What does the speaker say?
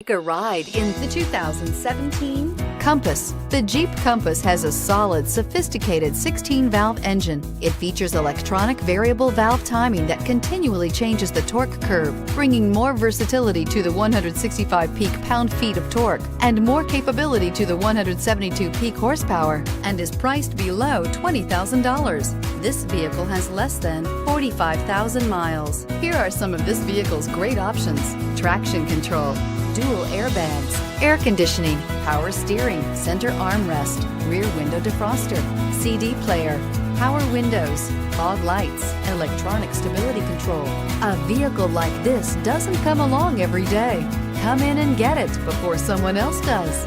Take a ride in the 2017 Compass. The Jeep Compass has a solid, sophisticated 16-valve engine. It features electronic variable valve timing that continually changes the torque curve, bringing more versatility to the 165 peak pound-feet of torque and more capability to the 172 peak horsepower, and is priced below $20,000. This vehicle has less than 45,000 miles. Here are some of this vehicle's great options: traction control, dual airbags, air conditioning, power steering, center armrest, rear window defroster, CD player, power windows, fog lights, electronic stability control. A vehicle like this doesn't come along every day. Come in and get it before someone else does.